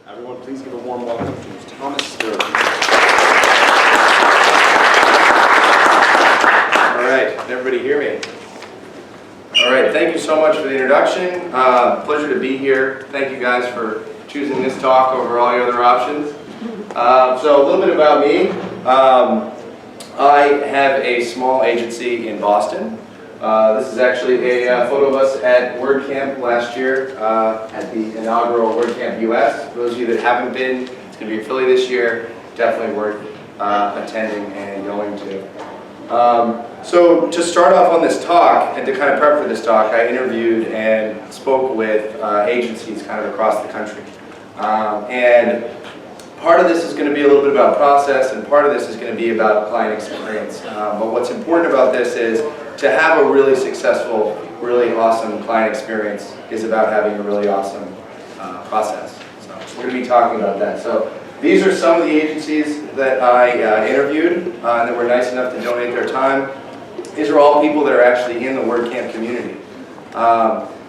Everyone, please give a warm welcome to Thomas Sterling. All right, can everybody hear me? All right, thank you so much for the introduction. Pleasure to be here. Thank you guys for choosing this talk over all your other options. So a little bit about me. I have a small agency in Boston. This is actually a photo of us at WordCamp last year, at the inaugural WordCamp US. For those of you that haven't been, it's going to be in Philly this year. Definitely worth attending and going to. So to start off on this talk, and to kind of prep for this talk, I interviewed and spoke with agencies kind of across the country. And part of this is going to be a little bit about process, and part of this is going to be about client experience. But what's important about this is to have a really successful, really awesome client experience is about having a really awesome process. So we're going to be talking about that. So these are some of the agencies that I interviewed and that were nice enough to donate their time. These are all people that are actually in the WordCamp community.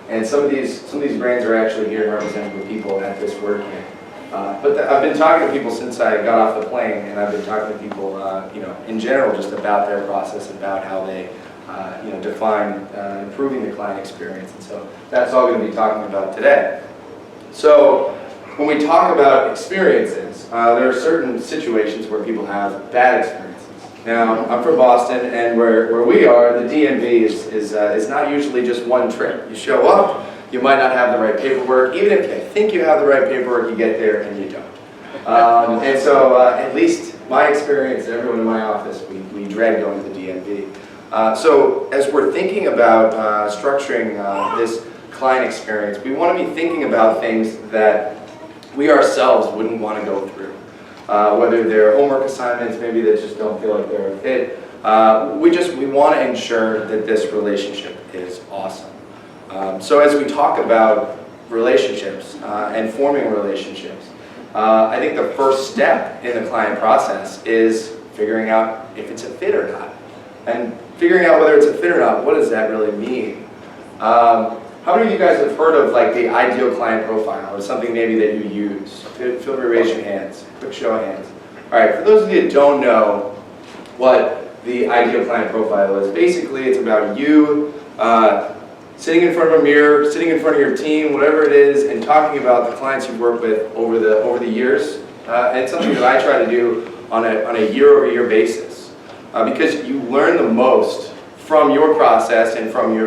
And some of these brands are actually here representing the people at this WordCamp. But I've been talking to people since I got off the plane, and I've been talking to people, in general, just about their process, about how they, define improving the client experience. And so that's all we're going to be talking about today. So when we talk about experiences, there are certain situations where people have bad experiences. Now, I'm from Boston, and where we are, the DMV is not usually just one trip. You show up, you might not have the right paperwork. Even if you think you have the right paperwork, you get there and you don't. And so, at least my experience, everyone in my office, we dread going to the DMV. So as we're thinking about structuring this client experience, we want to be thinking about things that we ourselves wouldn't want to go through. Whether they're homework assignments, maybe that just don't feel like they're a fit. We want to ensure that this relationship is awesome. So as we talk about relationships and forming relationships, I think the first step in the client process is figuring out if it's a fit or not. And figuring out whether it's a fit or not, what does that really mean? How many of you guys have heard of like the ideal client profile, or something maybe that you use? Feel free to raise your hands. Quick show of hands. All right, for those of you that don't know what the ideal client profile is, basically it's about you sitting in front of a mirror, sitting in front of your team, whatever it is, and talking about the clients you've worked with over the years. And it's something that I try to do on a year-over-year basis, because you learn the most from your process and from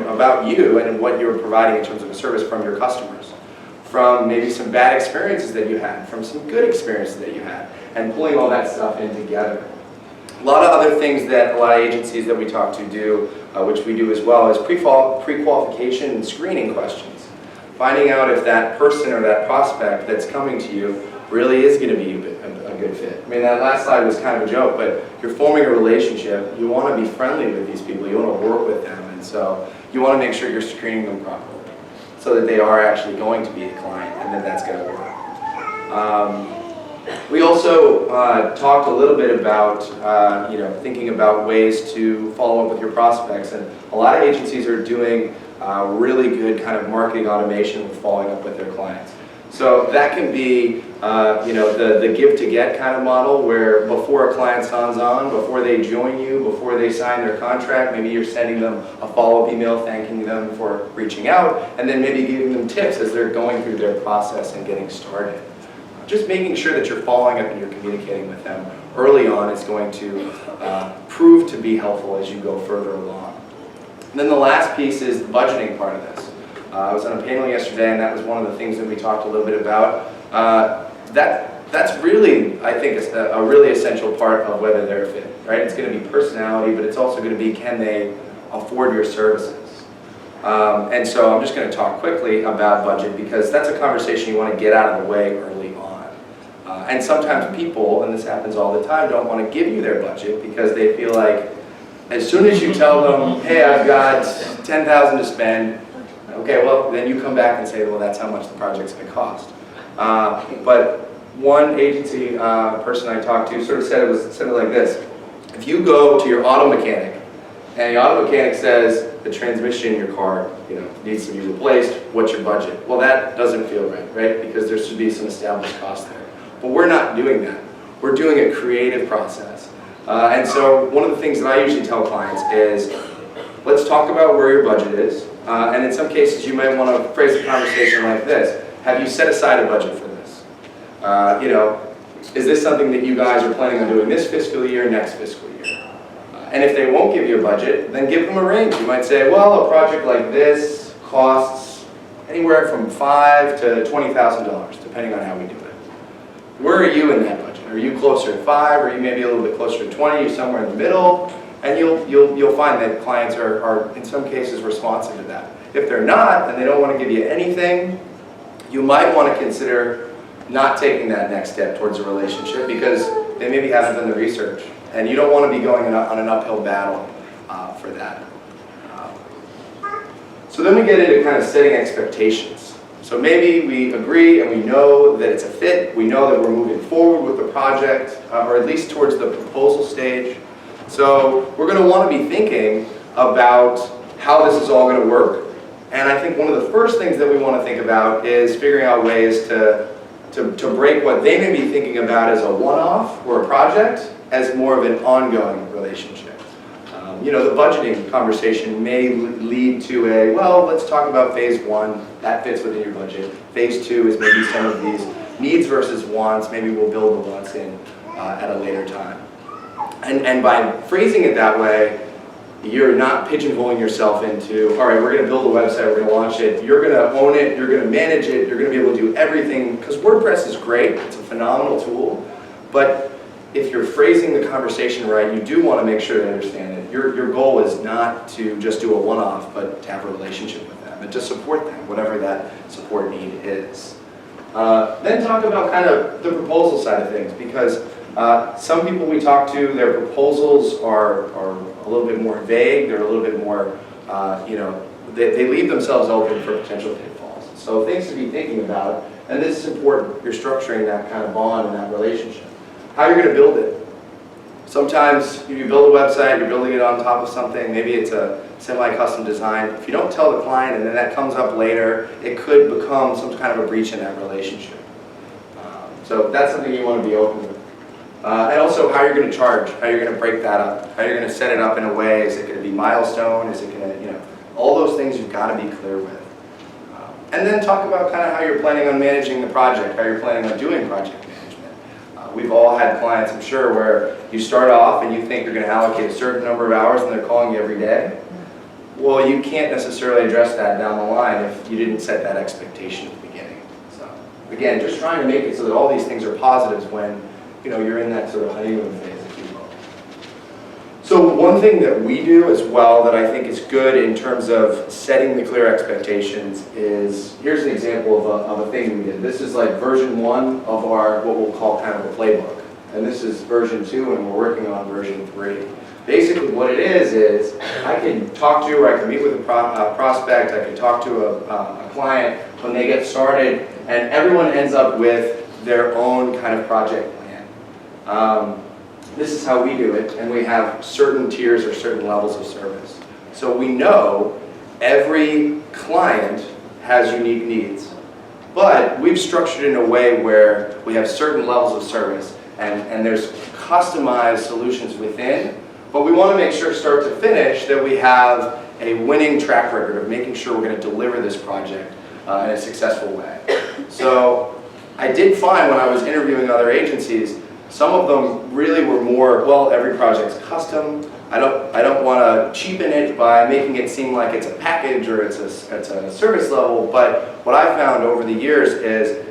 about you and what you're providing in terms of a service from your customers, from maybe some bad experiences that you had, from some good experiences that you had, and pulling all that stuff in together. A lot of other things that a lot of agencies that we talk to do, which we do as well, is pre-qualification and screening questions. Finding out if that person or that prospect that's coming to you really is going to be a good fit. I mean, that last slide was kind of a joke, but you're forming a relationship. You want to be friendly with these people. You want to work with them. And so you want to make sure you're screening them properly so that they are actually going to be a client and that that's going to work. We also talked a little bit about thinking about ways to follow up with your prospects, and a lot of agencies are doing really good kind of marketing automation with following up with their clients. So that can be the give to get kind of model, where before a client signs on, before they join you, before they sign their contract, maybe you're sending them a follow-up email thanking them for reaching out, and then maybe giving them tips as they're going through their process and getting started. Just making sure that you're following up and you're communicating with them early on is going to prove to be helpful as you go further along. And then the last piece is the budgeting part of this. I was on a panel yesterday, and that was one of the things that we talked a little bit about. That's really, I think, a really essential part of whether they're a fit, right? It's going to be personality, but it's also going to be, can they afford your services? And so I'm just going to talk quickly about budget, because that's a conversation you want to get out of the way early on. And sometimes people, and this happens all the time, don't want to give you their budget because they feel like as soon as you tell them, hey, I've got $10,000 to spend, okay, well, then you come back and say, well, that's how much the project's going to cost. But one agency person I talked to sort of said it like this. If you go to your auto mechanic, and the auto mechanic says, the transmission in your car, needs to be replaced. What's your budget? Well, that doesn't feel right? Because there should be some established cost there. But we're not doing that. We're doing a creative process. And so one of the things that I usually tell clients is, let's talk about where your budget is. And in some cases, you might want to phrase the conversation like this. Have you set aside a budget for this? Is this something that you guys are planning on doing this fiscal year, next fiscal year? And if they won't give you a budget, then give them a range. You might say, well, a project like this costs anywhere from $5,000 to $20,000, depending on how we do it. Where are you in that budget? Are you closer to 5? Or are you maybe a little bit closer to 20? You're somewhere in the middle? And you'll find that clients are in some cases responsive to that. If they're not, and they don't want to give you anything, you might want to consider not taking that next step towards a relationship because they maybe haven't done the research. And you don't want to be going on an uphill battle for that. So then we get into kind of setting expectations. So maybe we agree and we know that it's a fit. We know that we're moving forward with the project, or at least towards the proposal stage. So we're going to want to be thinking about how this is all going to work. And I think one of the first things that we want to think about is figuring out ways to break what they may be thinking about as a one-off or a project as more of an ongoing relationship. The budgeting conversation may lead to well, let's talk about phase 1. That fits within your budget. Phase 2 is maybe some of these needs versus wants. Maybe we'll build the wants in at a later time. And by phrasing it that way, you're not pigeonholing yourself into, all right, we're going to build a website, we're going to launch it, you're going to own it, you're going to manage it, you're going to be able to do everything, because WordPress is great, it's a phenomenal tool, but if you're phrasing the conversation right, you do want to make sure they understand it. Your goal is not to just do a one-off, but to have a relationship with them and to support them, whatever that support need is. Then talk about kind of the proposal side of things, because some people we talk to, their proposals are a little bit more vague, they're a little bit more, they leave themselves open for potential pitfalls. So things to be thinking about, and this is important, you're structuring that kind of bond and that relationship. How you're going to build it. Sometimes you build a website, you're building it on top of something, maybe it's a semi-custom design. If you don't tell the client and then that comes up later, it could become some kind of a breach in that relationship. So that's something you want to be open with. And also how you're going to charge, how you're going to break that up, how you're going to set it up in a way, is it going to be milestone, is it going to, all those things you've got to be clear with. And then talk about kind of how you're planning on managing the project, how you're planning on doing project management. We've all had clients, I'm sure, where you start off and you think you're going to allocate a certain number of hours and they're calling you every day. Well, you can't necessarily address that down the line if you didn't set that expectation at the beginning. So again, just trying to make it so that all these things are positives when you're in that sort of honeymoon phase, if you will. So one thing that we do as well that I think is good in terms of setting the clear expectations is, here's an example of a thing we did. This is like version 1 of our, what we'll call kind of a playbook. And this is version 2 and we're working on version 3. Basically what it is I can talk to, or I can meet with a prospect, I can talk to a client when they get started, and everyone ends up with their own kind of project plan. This is how we do it, and we have certain tiers or certain levels of service. So we know every client has unique needs, but we've structured it in a way where we have certain levels of service, and there's customized solutions within, but we want to make sure start to finish that we have a winning track record of making sure we're going to deliver this project in a successful way. So I did find when I was interviewing other agencies, some of them really were more, well, every project's custom. I don't want to cheapen it by making it seem like it's a package or it's a service level, but what I found over the years is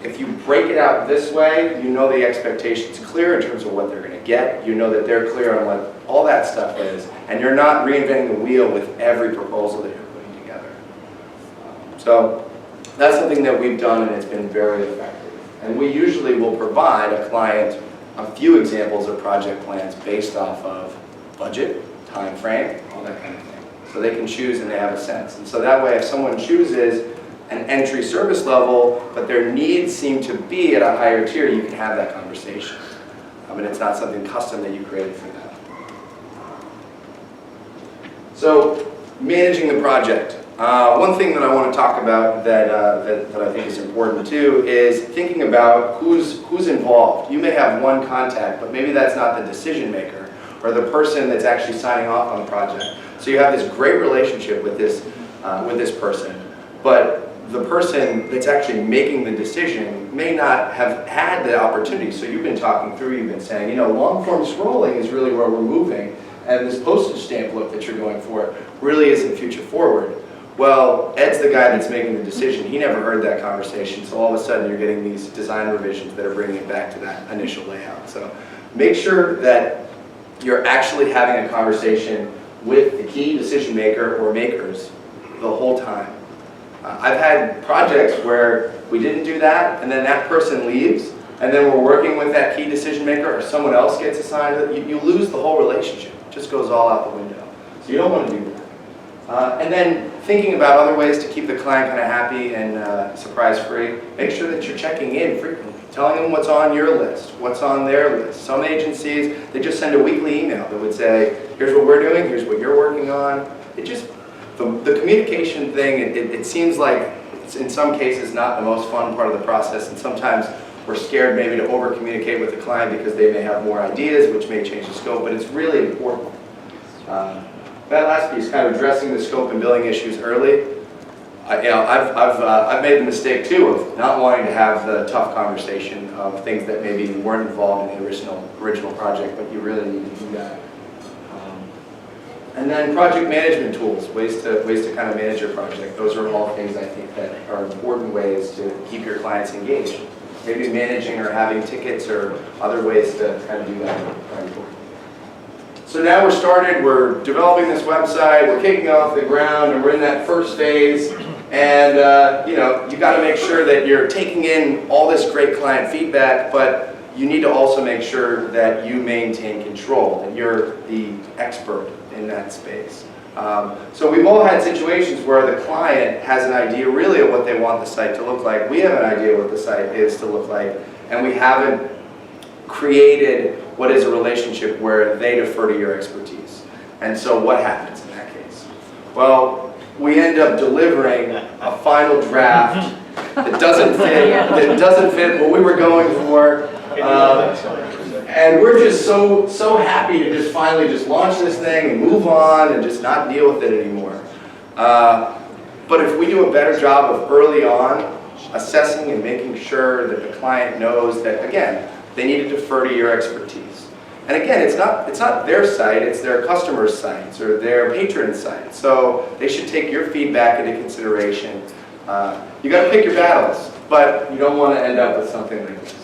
if you break it out this way, you know the expectation's clear in terms of what they're going to get, you know that they're clear on what all that stuff is, and you're not reinventing the wheel with every proposal that you're putting together. So that's something that we've done and it's been very effective. And we usually will provide a client a few examples of project plans based off of budget, time frame, all that kind of thing. So they can choose and they have a sense. And so that way if someone chooses an entry service level, but their needs seem to be at a higher tier, you can have that conversation. And it's not something custom that you created for them. So managing the project. One thing that I want to talk about that I think is important too is thinking about who's involved. You may have one contact, but maybe that's not the decision maker or the person that's actually signing off on the project. So you have this great relationship with this person, but the person that's actually making the decision may not have had the opportunity. So you've been talking through, you've been saying, you know, long form scrolling is really where we're moving, and this postage stamp look that you're going for really isn't future forward. Well, Ed's the guy that's making the decision. He never heard that conversation, so all of a sudden you're getting these design revisions that are bringing it back to that initial layout. So make sure that you're actually having a conversation with the key decision maker or makers the whole time. I've had projects where we didn't do that, and then that person leaves, and then we're working with that key decision maker, or someone else gets assigned. You lose the whole relationship. It just goes all out the window. So you don't want to do that. And then thinking about other ways to keep the client kind of happy and surprise-free, make sure that you're checking in frequently, telling them what's on your list, what's on their list. Some agencies, they just send a weekly email that would say, here's what we're doing, here's what you're working on. The communication thing, it seems like it's in some cases not the most fun part of the process, and sometimes we're scared maybe to over-communicate with the client because they may have more ideas, which may change the scope, but it's really important. That last piece, kind of addressing the scope and billing issues early. I've made the mistake too of not wanting to have the tough conversation of things that maybe weren't involved in the original project, but you really need to do that. And then project management tools, ways to kind of manage your project. Those are all things I think that are important ways to keep your clients engaged. Maybe managing or having tickets or other ways to kind of do that are important. So now we're started, we're developing this website, we're kicking off the ground, and we're in that first phase. And you know, you got to make sure that you're taking in all this great client feedback, but you need to also make sure that you maintain control, that you're the expert in that space. So we've all had situations where the client has an idea really of what they want the site to look like. We have an idea what the site is to look like, and we haven't created what is a relationship where they defer to your expertise. And so what happens in that case? Well, we end up delivering a final draft that doesn't fit what we were going for. And we're just so happy to just finally just launch this thing and move on and just not deal with it anymore. But if we do a better job of early on assessing and making sure that the client knows that, again, they need to defer to your expertise. And again, it's not their site, it's their customers' sites or their patron sites. So they should take your feedback into consideration. You got to pick your battles, but you don't want to end up with something like this.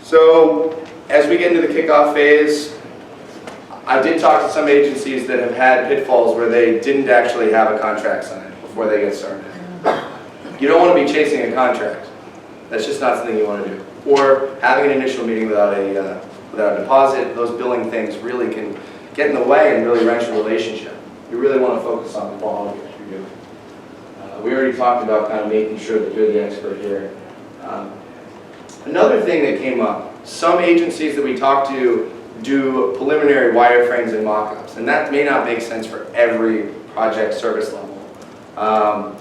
So as we get into the kickoff phase, I did talk to some agencies that have had pitfalls where they didn't actually have a contract signed before they get started. You don't want to be chasing a contract. That's just not something you want to do. Or having an initial meeting without a deposit. Those billing things really can get in the way and really wrench the relationship. You really want to focus on the quality of what you're doing. We already talked about kind of making sure that you're the expert here. Another thing that came up, some agencies that we talked to do preliminary wireframes and mock-ups, and that may not make sense for every project service level.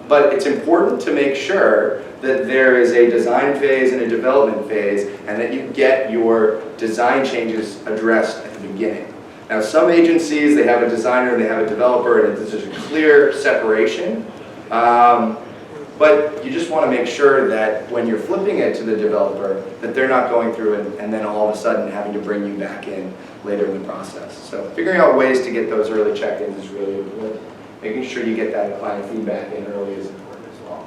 But it's important to make sure that there is a design phase and a development phase, and that you get your design changes addressed at the beginning. Now, some agencies, they have a designer, they have a developer, and there's a clear separation. But you just want to make sure that when you're flipping it to the developer, that they're not going through and then all of a sudden having to bring you back in later in the process. So figuring out ways to get those early check-ins is really important. Making sure you get that client feedback in early is important as well.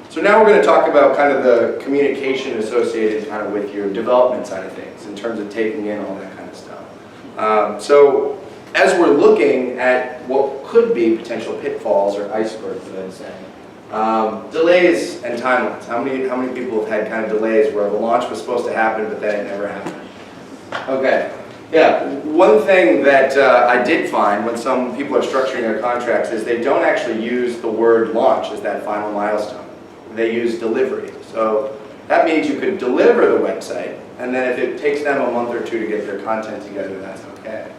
So now we're going to talk about kind of the communication associated kind of with your development side of things in terms of taking in all that kind of stuff. So as we're looking at what could be potential pitfalls or icebergs, I'd say, delays and timelines. How many people have had kind of delays where the launch was supposed to happen, but then it never happened? Okay, yeah. One thing that I did find when some people are structuring their contracts is they don't actually use the word launch as that final milestone. They use delivery. So that means you could deliver the website, and then if it takes them a month or two to get their content together, that's okay.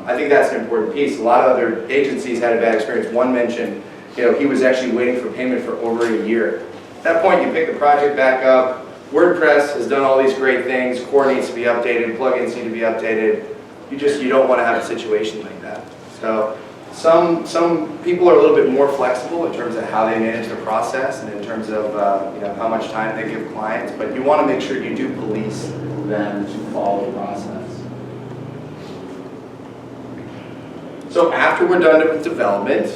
I think that's an important piece. A lot of other agencies had a bad experience. One mentioned, he was actually waiting for payment for over a year. At that point, you pick the project back up. WordPress has done all these great things. Core needs to be updated. Plugins need to be updated. You don't want to have a situation like that. So some people are a little bit more flexible in terms of how they manage the process and in terms of how much time they give clients. But you want to make sure you do police them to follow the process. So after we're done with development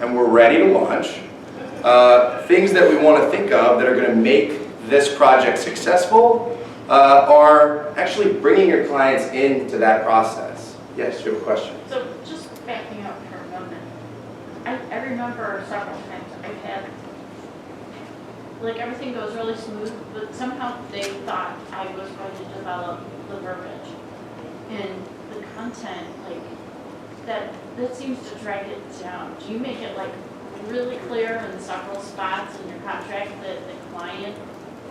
and we're ready to launch, things that we want to think of that are going to make this project successsul are actually bringing your clients into that process. Yes, you have a question? So just backing up for a moment, I remember several times I've had, like everything goes really smooth, but somehow they thought I was going to develop the verbiage and the content, like that seems to drag it down. Do you make it like really clear in several spots in your contract that the client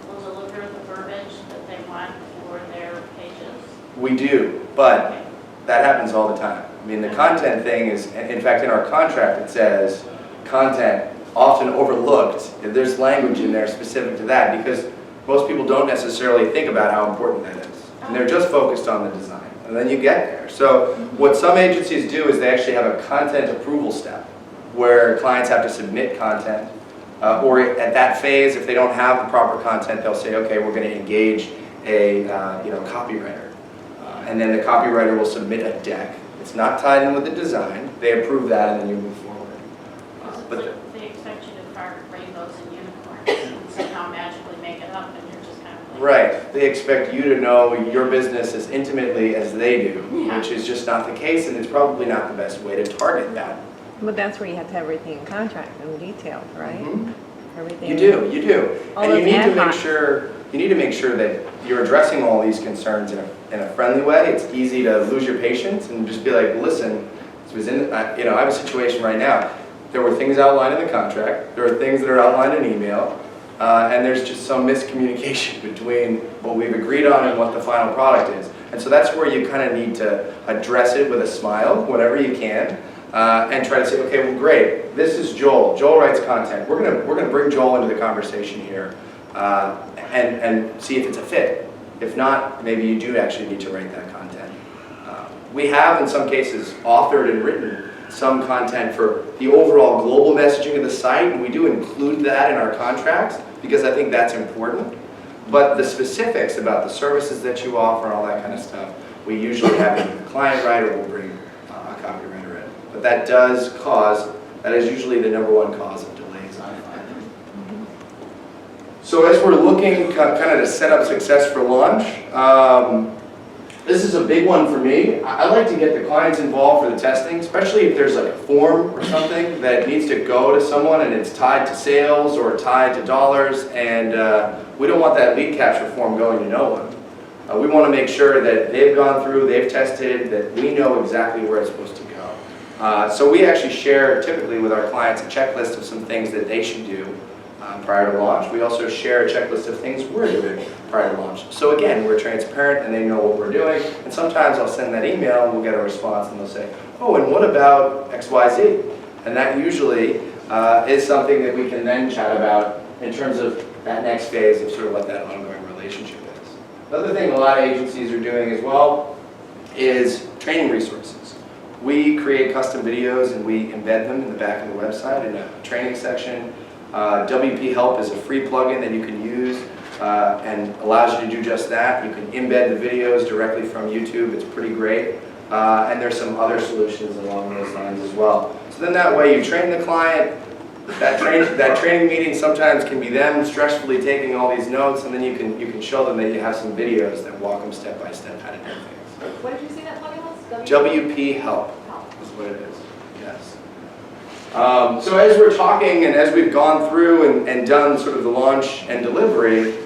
will deliver the verbiage that they want for their pages? We do, but that happens all the time. I mean, the content thing is, in fact, in our contract it says content often overlooked. There's language in there specific to that because most people don't necessarily think about how important that is. And they're just focused on the design. And then you get there. So what some agencies do is they actually have a content approval step where clients have to submit content. Or at that phase, if they don't have the proper content, they'll say, okay, we're going to engage a copywriter. And then the copywriter will submit a deck. It's not tied in with the design. They approve that and then you move forward. But they expect you to carve rainbows and unicorns and somehow magically make it up and you're just kind of like... Right. They expect you to know your business as intimately as they do, which is just not the case, and it's probably not the best way to target that. But that's where you have to have everything in contract and detailed, right? Mm-hmm. Everything. You do. All And you those need to ad make hoc. sure that you're addressing all these concerns in a friendly way. It's easy to lose your patience and just be like, listen, this was in I have a situation right now. There were things outlined in the contract. There are things that are outlined in email. And there's just some miscommunication between what we've agreed on and what the final product is. And so that's where you kind of need to address it with a smile, whatever you can, and try to say, okay, well, great. This is Joel. Joel writes content. We're gonna bring Joel into the conversation here, and see if it's a fit. If not, maybe you do actually need to write that content. We have, in some cases, authored and written some content for the overall global messaging of the site, and we do include that in our contracts because I think that's important. But the specifics about the services that you offer and all that kind of stuff, we usually have either the client write or we'll bring a copywriter in. But that is usually the #1 cause of delays, I find. So as we're looking kind of to set up success for launch, this is a big one for me. I like to get the clients involved for the testing, especially if there's like a form or something that needs to go to someone and it's tied to sales or tied to dollars, and we don't want that lead capture form going to no one. We want to make sure that they've gone through, they've tested, that we know exactly where it's supposed to go. So we actually share typically with our clients a checklist of some things that they should do prior to launch. We also share a checklist of things we're doing prior to launch. So again, we're transparent and they know what we're doing. And sometimes I'll send that email and we'll get a response and they'll say, oh, and what about XYZ? And that usually is something that we can then chat about in terms of that next phase of sort of what that ongoing relationship is. Another thing a lot of agencies are doing as well is training resources. We create custom videos and we embed them in the back of the website in a training section. WP Help is a free plugin that you can use and allows you to do just that. You can embed the videos directly from YouTube. It's pretty great. And there's some other solutions along those lines as well. So then that way you train the client. That training meeting sometimes can be them stressfully taking all these notes, and then you can show them that you have some videos that walk them step by step how to do things. What did you say that plugin was? WP Help is what it is. Yes. So as we're talking and as we've gone through and done sort of the launch and delivery,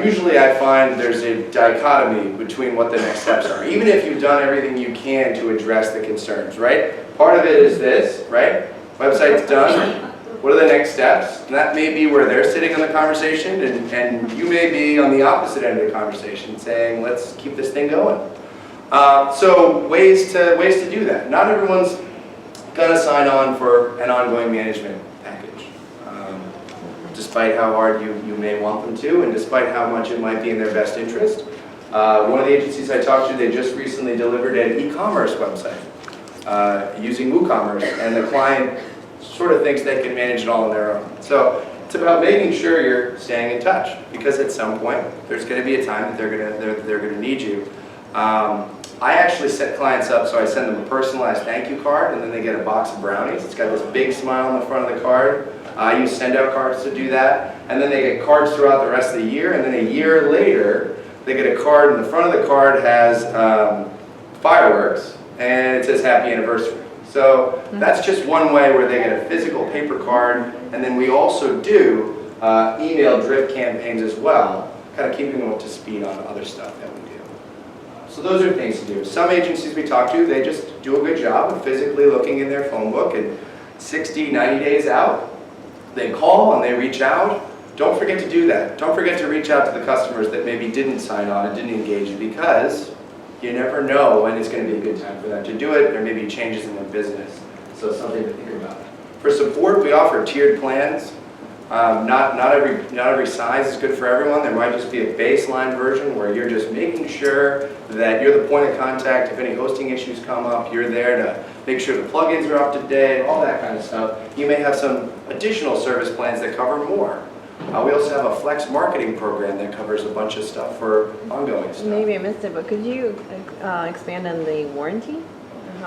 usually I find there's a dichotomy between what the next steps are. Even if you've done everything you can to address the concerns, right? Part of it is this, right? Website's done. What are the next steps? And that may be where they're sitting in the conversation, and you may be on the opposite end of the conversation saying, let's keep this thing going. So ways to do that. Not everyone's gonna sign on for an ongoing management package, despite how hard you may want them to, and despite how much it might be in their best interest. One of the agencies I talked to, they just recently delivered an e-commerce website using WooCommerce, and the client sort of thinks they can manage it all on their own. So it's about making sure you're staying in touch, because at some point there's going to be a time that they're going to need you. I actually set clients up so I send them a personalized thank you card, and then they get a box of brownies. It's got this big smile on the front of the card. I use send out cards to do that, and then they get cards throughout the rest of the year, and then a year later they get a card, and the front of the card has fireworks, and it says happy anniversary. So that's just one way where they get a physical paper card, and then we also do email drip campaigns as well, kind of keeping them up to speed on other stuff that we do. So those are things to do. Some agencies we talk to, they just do a good job of physically looking in their phone book, and 60, 90 days out, they call and they reach out. Don't forget to do that. Don't forget to reach out to the customers that maybe didn't sign on and didn't engage, because you never know when it's going to be a good time for them to do it. There may be changes in their business. So it's something to think about. For support, we offer tiered plans. Not every size is good for everyone. There might just be a baseline version where you're just making sure that you're the point of contact. If any hosting issues come up, you're there to make sure the plugins are up to date, all that kind of stuff. You may have some additional service plans that cover more. We also have a flex marketing program that covers a bunch of stuff for ongoing stuff. Maybe I missed it, but could you expand on the warranty?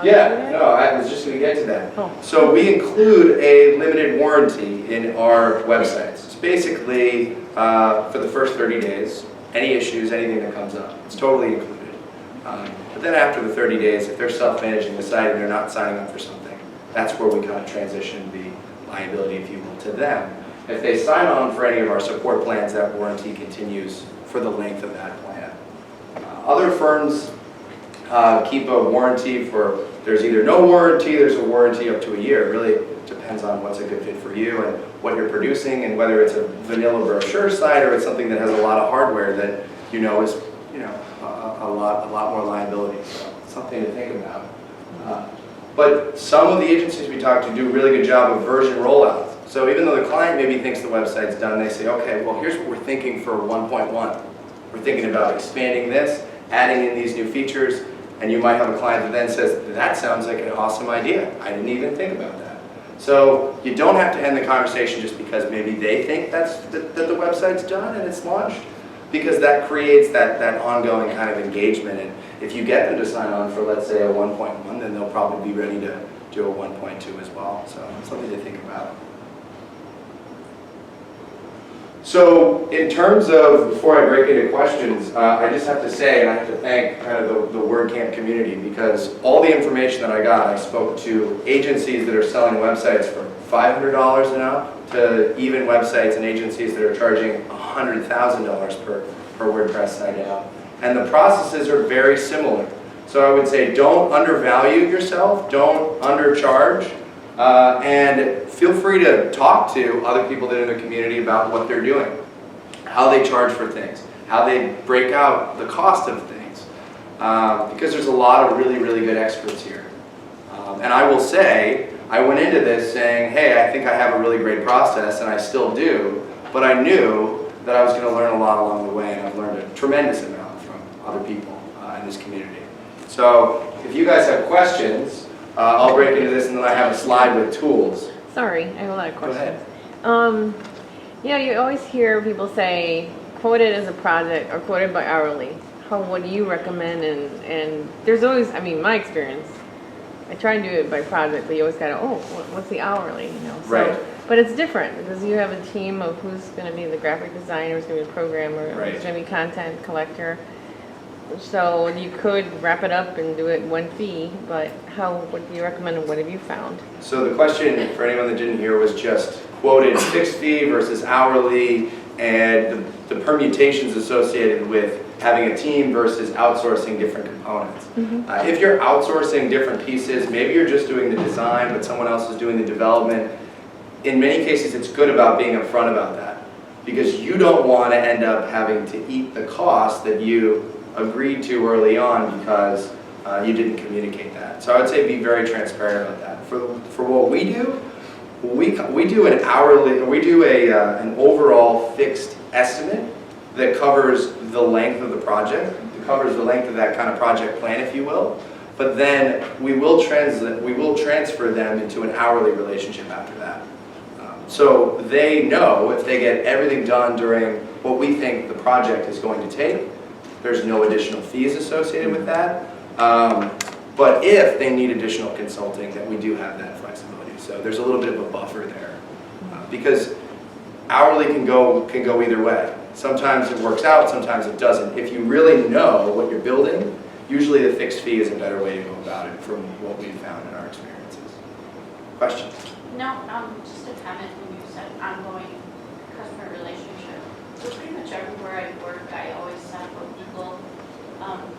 Yeah, no, I was just going to get to that. Oh. So we include a limited warranty in our websites. It's basically for the first 30 days, any issues, anything that comes up, it's totally included. But then after the 30 days, if they're self-managing the site and they're not signing up for something, that's where we kind of transition the liability, if you will, to them. If they sign on for any of our support plans, that warranty continues for the length of that plan. Other firms keep a warranty for, there's either no warranty, there's a warranty up to a year. It really depends on what's a good fit for you and what you're producing, and whether it's a vanilla brochure site or it's something that has a lot of hardware that is a lot more liability. So it's something to think about. But some of the agencies we talk to do a really good job of version rollouts. So even though the client maybe thinks the website's done, they say, okay, well, here's what we're thinking for 1.1. We're thinking about expanding this, adding in these new features, and you might have a client that then says, that sounds like an awesome idea. I didn't even think about that. So you don't have to end the conversation just because maybe they think that the website's done and it's launched, because that creates that ongoing kind of engagement. And if you get them to sign on for, let's say, a 1.1, then they'll probably be ready to do a 1.2 as well. So something to think about. So in terms of, before I break into questions, I just have to say, and I have to thank kind of the WordCamp community, because all the information that I got, I spoke to agencies that are selling websites for $500 and up, to even websites and agencies that are charging $100,000 per WordPress site out. And the processes are very similar. So I would say don't undervalue yourself, don't undercharge. And feel free to talk to other people that are in the community about what they're doing, how they charge for things, how they break out the cost of things, because there's a lot of really, really good experts here. And I will say, I went into this saying, hey, I think I have a really great process, and I still do, but I knew that I was going to learn a lot along the way, and I've learned a tremendous amount from other people in this community. So if you guys have questions, I'll break into this, and then I have a slide with tools. Sorry, I have a lot of questions. Go ahead. You always hear people say, quoted as a project or quoted by hourly. What do you recommend? And there's always, my experience, I try and do it by project, but you always gotta, what's the hourly? So, right. But it's different, because you have a team of who's going to be the graphic designer, who's going to be the programmer, right. who's going to be content collector. So you could wrap it up and do it one fee, but what do you recommend, and what have you found? So the question, for anyone that didn't hear, was just quoted fixed fee versus hourly, and the permutations associated with having a team versus outsourcing different components. Mm-hmm. If you're outsourcing different pieces, maybe you're just doing the design, but someone else is doing the development. In many cases, it's good about being upfront about that, because you don't want to end up having to eat the cost that you agreed to early on because you didn't communicate that. So I would say be very transparent about that. For what we do, we do an hourly, we do an overall fixed estimate that covers the length of the project, that covers the length of that kind of project plan, if you will. But then we will transfer them into an hourly relationship after that. So they know if they get everything done during what we think the project is going to take, there's no additional fees associated with that. But if they need additional consulting, then we do have that flexibility. So there's a little bit of a buffer there. Because hourly can go either way. Sometimes it works out, sometimes it doesn't. If you really know what you're building, usually the fixed fee is a better way to go about it from what we've found in our experiences. Questions? No, just a comment when you said ongoing customer relationship. So pretty much everywhere I work, I always set up a Google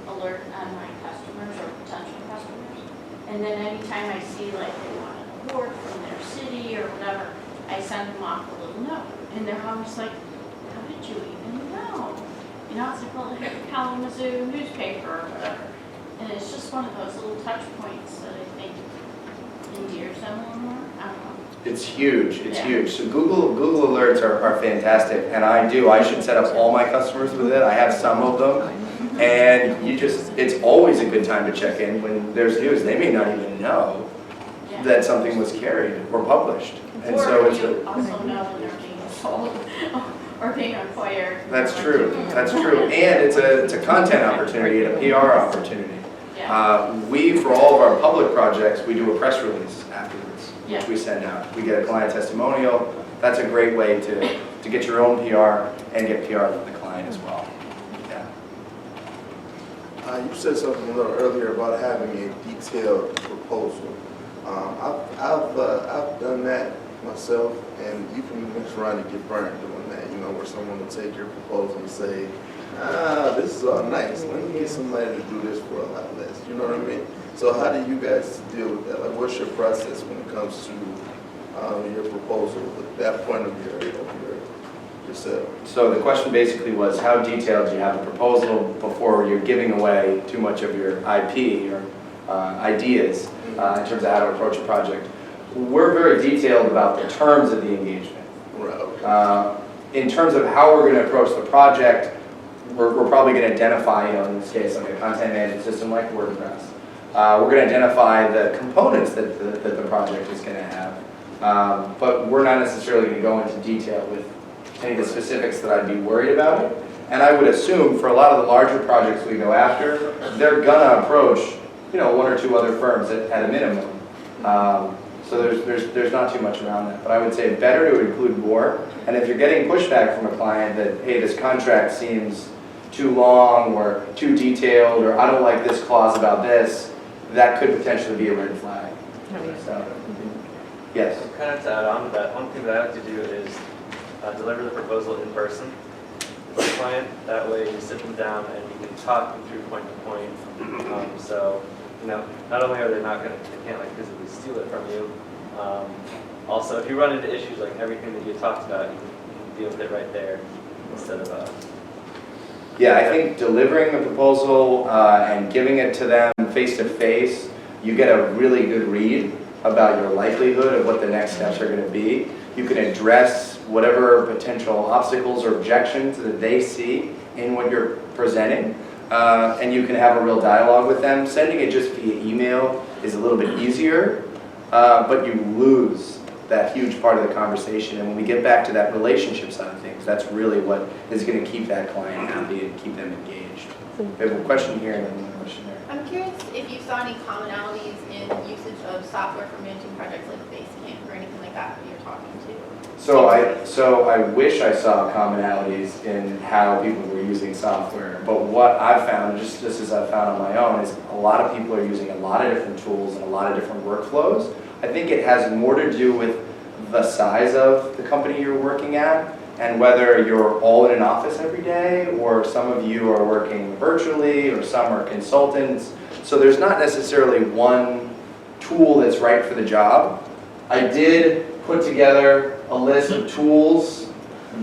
alert on my customers or potential customers. And then anytime I see like they want an award from their city or whatever, I send them off a little note. And they're always like, how did you even know? You know, it's like, well, here's the Kalamazoo newspaper or whatever. And it's just one of those little touch points that I think endears them a little more. I don't know. It's huge, it's huge. So Google Alerts are fantastic, and I should set up all my customers with it. I have some of them, and it's always a good time to check in when there's news. They may not even know that something was carried or published. And so it's you also know when they're being sold or being acquired. That's true, and it's a content opportunity and a PR opportunity. For all of our public projects, we do a press release afterwards, which we send out. We get a client testimonial. That's a great way to get your own PR and get PR from the client as well. You said something a little earlier about having a detailed proposal. I've done that myself, and you can mess around and get burned doing that. You know, where someone will take your proposal and say, this is all nice. Let me get somebody to do this for a lot less. You know what I mean? So how do you guys deal with that? Like, what's your process when it comes to your proposal at that point of yourself? So the question basically was, how detailed do you have a proposal before you're giving away too much of your IP or ideas in terms of how to approach a project? We're very detailed about the terms of the engagement. Right, okay. In terms of how we're going to approach the project, we're probably going to identify, in this case, like a content management system like WordPress. We're going to identify the components that the project is going to have. But we're not necessarily going to go into detail with any of the specifics that I'd be worried about it. And I would assume for a lot of the larger projects we go after, they're going to approach, one or two other firms at a minimum. So there's not too much around that. But I would say better to include more. And if you're getting pushback from a client that, hey, this contract seems too long or too detailed, or I don't like this clause about this, that could potentially be a red flag. So, yes? So kind of to add on to that, one thing that I like to do is deliver the proposal in person to the client. That way you sit them down and you can talk them through point to point. So, not only are they can't like physically steal it from you, also if you run into issues like everything that you talked about, you can deal with it right there instead of Yeah, I think delivering the proposal and giving it to them face to face, you get a really good read about your likelihood of what the next steps are going to be. You can address whatever potential obstacles or objections that they see in what you're presenting, and you can have a real dialogue with them. Sending it just via email is a little bit easier, but you lose that huge part of the conversation. And when we get back to that relationship side of things, that's really what is going to keep that client happy and keep them engaged. We have a question here and then another question there. I'm curious if you saw any commonalities in usage of software for managing projects like Basecamp or anything like that you're talking to. So I wish I saw commonalities in how people were using software, but what I've found, just as I've found on my own, is a lot of people are using a lot of different tools and a lot of different workflows. I think it has more to do with the size of the company you're working at and whether you're all in an office every day, or some of you are working virtually, or some are consultants. So there's not necessarily one tool that's right for the job. I did put together a list of tools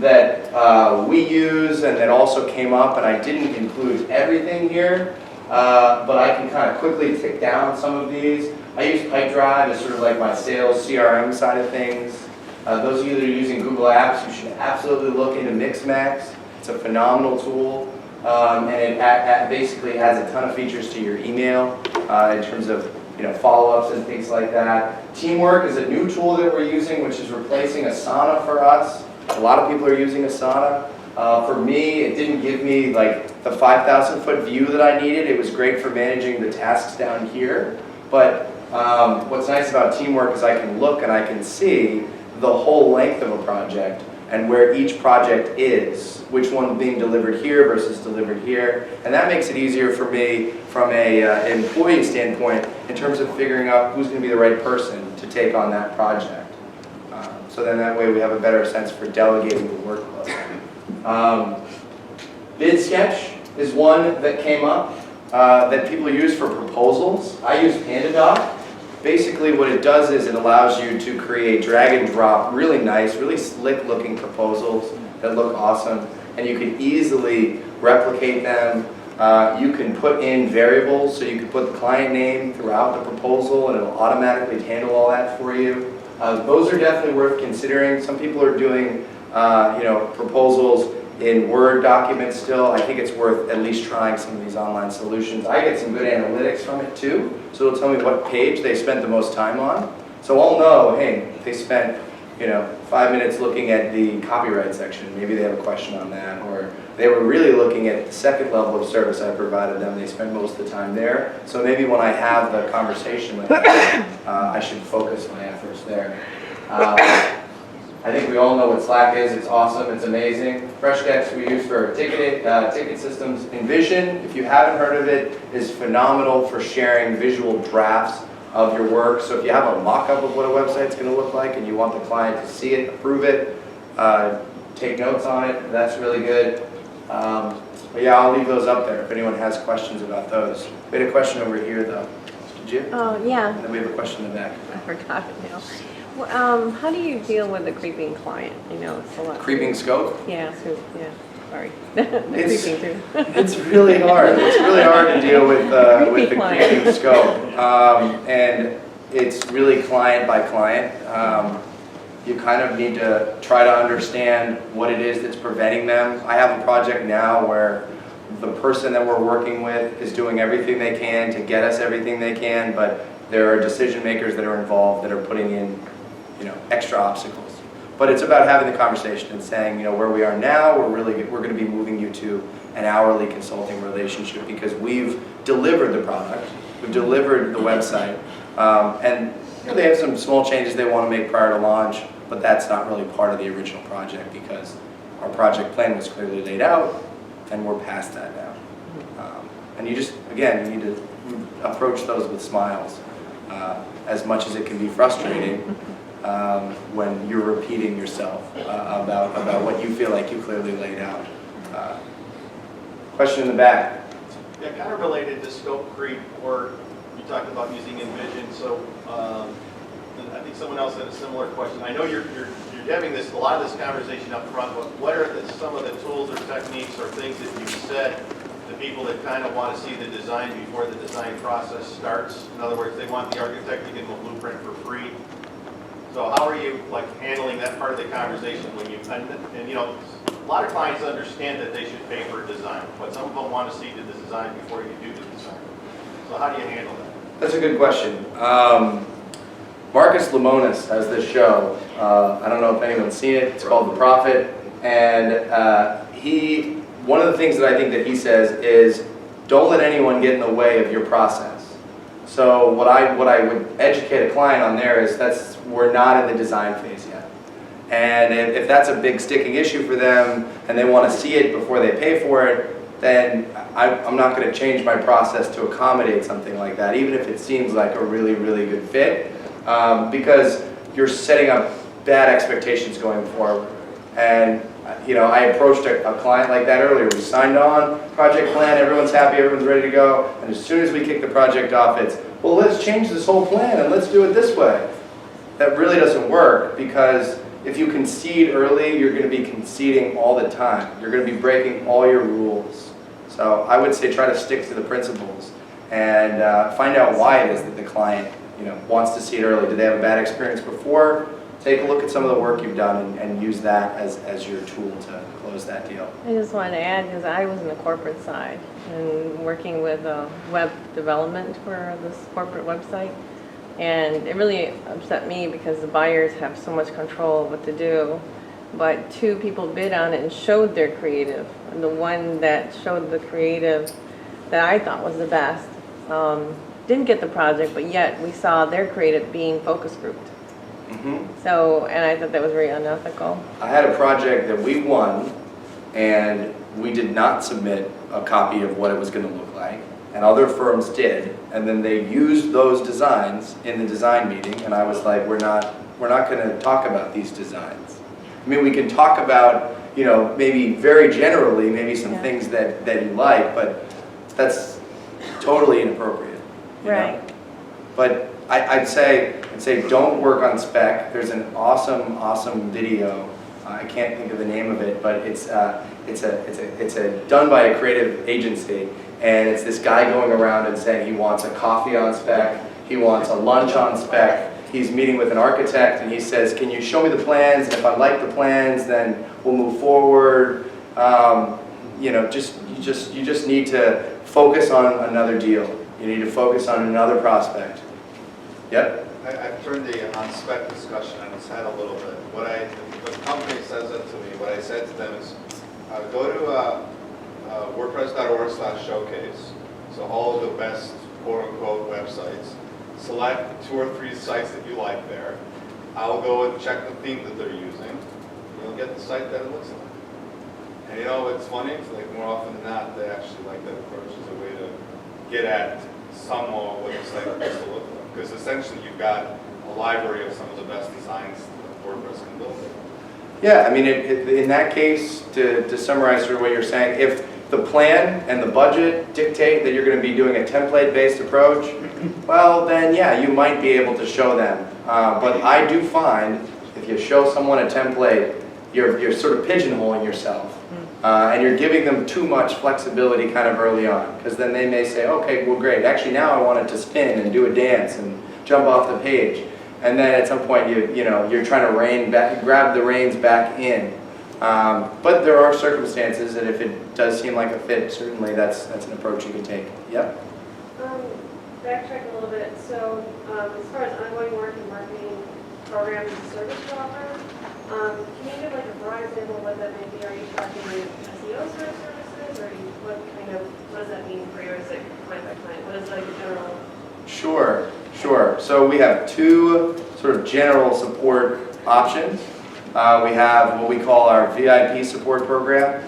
that we use and that also came up, and I didn't include everything here, but I can kind of quickly tick down some of these. I use Pipedrive as sort of like my sales CRM side of things. Those of you that are using Google Apps, you should absolutely look into Mixmax. It's a phenomenal tool, and it basically has a ton of features to your email in terms of follow-ups and things like that. Teamwork is a new tool that we're using, which is replacing Asana for us. A lot of people are using Asana. For me, it didn't give me like the 5,000-foot view that I needed. It was great for managing the tasks down here. But what's nice about Teamwork is I can look and I can see the whole length of a project and where each project is, which one being delivered here versus delivered here. And that makes it easier for me from an employee standpoint in terms of figuring out who's going to be the right person to take on that project. So then that way we have a better sense for delegating the workload. Bid Sketch is one that came up that people use for proposals. I use PandaDoc. Basically what it does is it allows you to create drag and drop really nice, really slick looking proposals that look awesome, and you can easily replicate them. You can put in variables, so you can put the client name throughout the proposal and it'll automatically handle all that for you. Those are definitely worth considering. Some people are doing proposals in Word documents still. I think it's worth at least trying some of these online solutions. I get some good analytics from it too, so it'll tell me what page they spent the most time on. So I'll know, hey, they spent 5 minutes looking at the copyright section. Maybe they have a question on that, or they were really looking at the second level of service I provided them. They spent most of the time there. So maybe when I have the conversation with them, I should focus my efforts there. I think we all know what Slack is. It's awesome. It's amazing. Freshdesk we use for ticket systems. Envision, if you haven't heard of it, is phenomenal for sharing visual drafts of your work. So if you have a mock-up of what a website's going to look like and you want the client to see it, approve it, take notes on it, that's really good. But yeah, I'll leave those up there if anyone has questions about those. We had a question over here though. Did you? Oh, yeah. And then we have a question in the back. I forgot it now. Well, how do you deal with a creeping client? It's a lot. Creeping scope? Yeah, so, yeah, sorry. The creeping too. It's really hard. It's really hard to deal with the Creepy client. creeping scope. And it's really client by client. You kind of need to try to understand what it is that's preventing them. I have a project now where the person that we're working with is doing everything they can to get us everything they can, but there are decision makers that are involved that are putting in extra obstacles. But it's about having the conversation and saying, where we are now, we're going to be moving you to an hourly consulting relationship because we've delivered the product, we've delivered the website, and they have some small changes they want to make prior to launch, but that's not really part of the original project because our project plan was clearly laid out, and we're past that now. And you just, again, you need to approach those with smiles, as much as it can be frustrating when you're repeating yourself about what you feel like you clearly laid out. Question in the back. Yeah, kind of related to scope creep, or you talked about using Envision, so I think someone else had a similar question. I know you're having a lot of this conversation up front, but what are some of the tools or techniques or things that you've said to people that kind of want to see the design before the design process starts? In other words, they want the architect to give them a blueprint for free. So how are you handling that part of the conversation when you, and a lot of clients understand that they should pay for a design, but some of them want to see the design before you do the design. So how do you handle that? That's a good question. Marcus Lemonis has this show. I don't know if anyone's seen it. It's called The Prophet. And one of the things that I think that he says is, don't let anyone get in the way of your process. So what I would educate a client on there is we're not in the design phase yet. And if that's a big sticking issue for them and they want to see it before they pay for it, then I'm not going to change my process to accommodate something like that, even if it seems like a really, really good fit, because you're setting up bad expectations going forward. And I approached a client like that earlier. We signed on, project plan, everyone's happy, everyone's ready to go. And as soon as we kick the project off, it's, well, let's change this whole plan and let's do it this way. That really doesn't work because if you concede early, you're going to be conceding all the time. You're going to be breaking all your rules. So I would say try to stick to the principles and find out why it is that the client, wants to see it early. Did they have a bad experience before? Take a look at some of the work you've done and use that as your tool to close that deal. I just wanted to add, because I was in the corporate side and working with web development for this corporate website. And it really upset me because the buyers have so much control of what to do. But 2 people bid on it and showed their creative. And the one that showed the creative that I thought was the best didn't get the project, but yet we saw their creative being focus grouped. So, and I thought that was very unethical. I had a project that we won, and we did not submit a copy of what it was going to look like, and other firms did, and then they used those designs in the design meeting, and I was like, we're not going to talk about these designs. I mean, we can talk about, maybe very generally, maybe some things that you like, but that's totally inappropriate. Right. But I'd say don't work on spec. There's an awesome video. I can't think of the name of it, but it's done by a creative agency, and it's this guy going around and saying he wants a coffee on spec, he wants a lunch on spec. He's meeting with an architect, and he says, "Can you show me the plans? And if I like the plans, then we'll move forward." You just need to focus on another deal. You need to focus on another prospect. Yep. I've turned the on-spec discussion on its head a little bit. The company says that to me, what I said to them is, go to WordPress.org/showcase, so all of the best quote-unquote websites. Select 2 or 3 sites that you like there. I'll go and check the theme that they're using. You'll get the site that it looks like. And it's funny, it's like more often than not, they actually like that approach as a way to get at somewhat what the site used to look like. Because essentially you've got a library of some of the best designs that WordPress can build. Yeah, I mean, in that case, to summarize sort of what you're saying, if the plan and the budget dictate that you're going to be doing a template-based approach, well, then yeah, you might be able to show them. But I do find if you show someone a template, you're sort of pigeonholing yourself. And you're giving them too much flexibility kind of early on, because then they may say, okay, well great, actually now I want it to spin and do a dance and jump off the page. And then at some point you're trying to grab the reins back in. But there are circumstances that if it does seem like a fit, certainly that's an approach you can take. Yep. Backtrack a little bit. So as far as ongoing work and marketing programs and service you offer, can you give like a broad example of what that may be? Are you talking SEO sort of services, or what does that mean for you? Is it client by client? What is like a general? Sure. So we have 2 sort of general support options. We have what we call our VIP support program,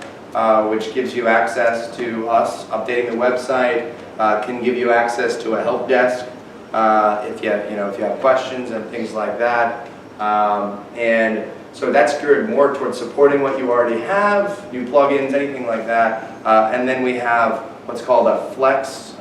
which gives you access to us updating the website, can give you access to a help desk if you have questions and things like that. And so that's geared more towards supporting what you already have, new plugins, anything like that. And then we have what's called a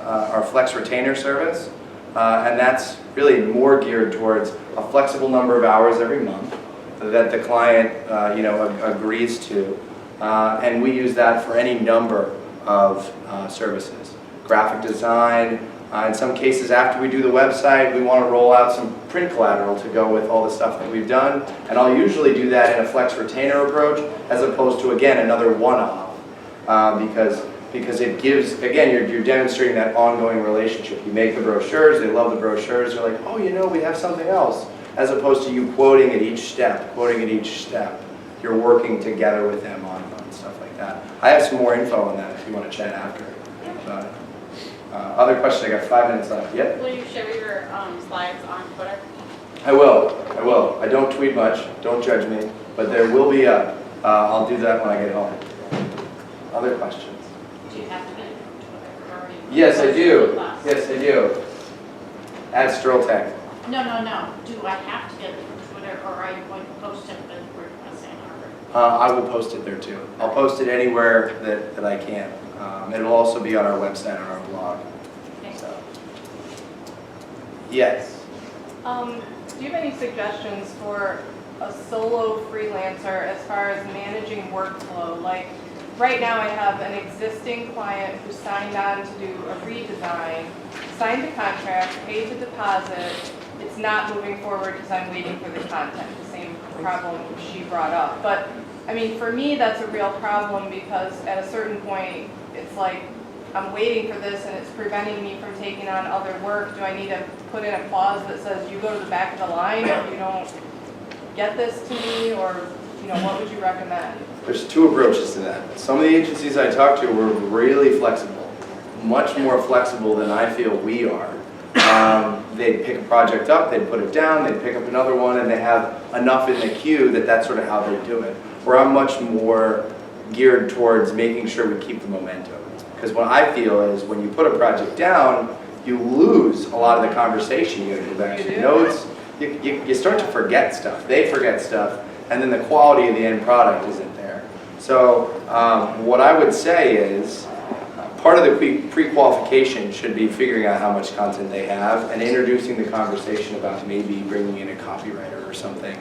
our Flex Retainer service. And that's really more geared towards a flexible number of hours every month that the client agrees to. And we use that for any number of services. Graphic design. In some cases, after we do the website, we want to roll out some print collateral to go with all the stuff that we've done. And I'll usually do that in a Flex Retainer approach as opposed to, again, another one-off. Because it gives, again, you're demonstrating that ongoing relationship. You make the brochures, they love the brochures, they're like, oh, we have something else. As opposed to you quoting at each step. You're working together with them on stuff like that. I have some more info on that if you want to chat after about it. Other questions? I got 5 minutes left. Yep. Will you share your slides on Twitter? I will. I don't tweet much. Don't judge me. But there will be I'll do that when I get home. Other questions? Do you have to get it from Twitter? Yes, I do. At Stroltech. No. Do I have to get it from Twitter, or are you going to post it with WordPress and Arbor? I will post it there too. I'll post it anywhere that I can. It'll also be on our website, on our blog. Okay. So. Yes. Do you have any suggestions for a solo freelancer as far as managing workflow. Like, right now I have an existing client who signed on to do a redesign, signed the contract, paid the deposit. It's not moving forward because I'm waiting for the content, the same problem she brought up. But, I mean, for me, that's a real problem because at a certain point, it's like, I'm waiting for this and it's preventing me from taking on other work. Do I need to put in a clause that says you go to the back of the line if you don't get this to me, or what would you recommend? There's two approaches to that. Some of the agencies I talked to were really flexible, much more flexible than I feel we are. They'd pick a project up, they'd put it down, they'd pick up another one, and they have enough in the queue that that's sort of how they do it. Where I'm much more geared towards making sure we keep the momentum. Because what I feel is when you put a project down, you lose a lot of the conversation. You gotta go back to your notes. You start to forget stuff. They forget stuff, and then the quality of the end product isn't there. So what I would say is part of the pre-qualification should be figuring out how much content they have and introducing the conversation about maybe bringing in a copywriter or something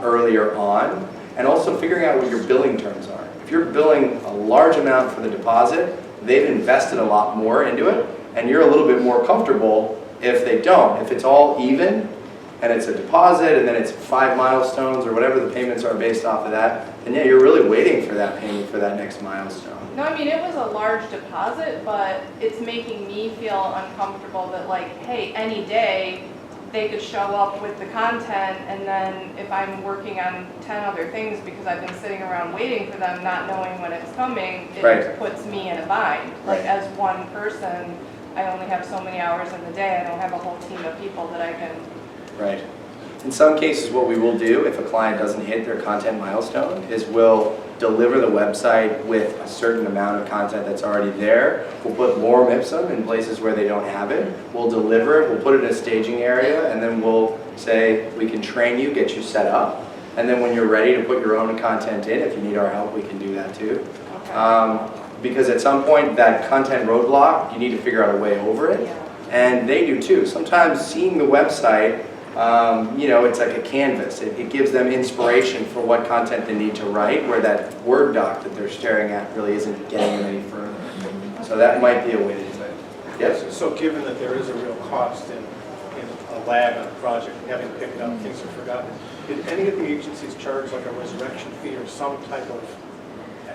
earlier on, and also figuring out what your billing terms are. If you're billing a large amount for the deposit, they've invested a lot more into it, and you're a little bit more comfortable if they don't. If it's all even, and it's a deposit, and then it's 5 milestones, or whatever the payments are based off of that, then yeah, you're really waiting for that payment for that next milestone. No, I mean, it was a large deposit, but it's making me feel uncomfortable that, like, hey, any day they could show up with the content, and then if I'm working on 10 other things because I've been sitting around waiting for them, not knowing when it's coming, it Right. puts me in a bind. Like, as one person, I only have so many hours in the day. I don't have a whole team of people that I can. Right. In some cases, what we will do if a client doesn't hit their content milestone is we'll deliver the website with a certain amount of content that's already there. We'll put more MIPSum in places where they don't have it. We'll deliver it, we'll put it in a staging area, and then we'll say we can train you, get you set up. And then when you're ready to put your own content in, if you need our help, we can do that too. Okay. Because at some point, that content roadblock, you need to figure out a way over it. And they do too. Sometimes seeing the website, it's like a canvas. It gives them inspiration for what content they need to write, where that Word doc that they're staring at really isn't getting them any further. So that might be a way to do it. Yes? So given that there is a real cost in a lag on a project, having to pick it up, things are forgotten, did any of the agencies charge like a resurrection fee or some type of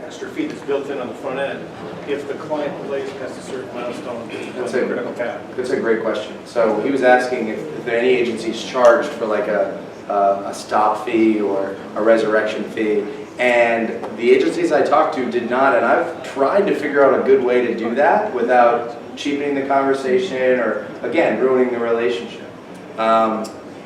extra fee that's built in on the front end if the client delays past a certain milestone? That's a critical path. That's a great question. So he was asking if there are any agencies charged for like a stop fee or a resurrection fee. And the agencies I talked to did not, and I've tried to figure out a good way to do that without cheapening the conversation or, again, ruining the relationship.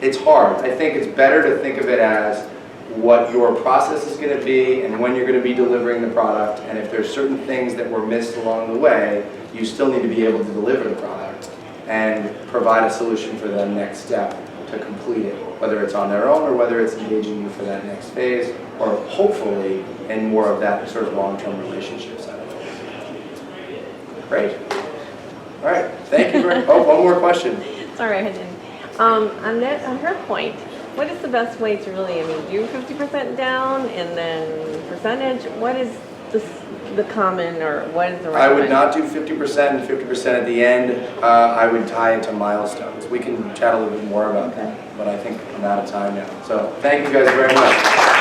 It's hard. I think it's better to think of it as what your process is going to be and when you're going to be delivering the product, and if there's certain things that were missed along the way, you still need to be able to deliver the product and provide a solution for the next step to complete it, whether it's on their own or whether it's engaging you for that next phase, or hopefully in more of that sort of long-term relationship side of it. Great. All right, thank you very much. Oh, one more question. Sorry, I didn't. On her point, what is the best way to really, do 50% down and then percentage? What is the common, or what is the right? I would not do 50% and 50% at the end. I would tie it to milestones. We can chat a little bit more about that, but I think I'm out of time now. So thank you guys very much.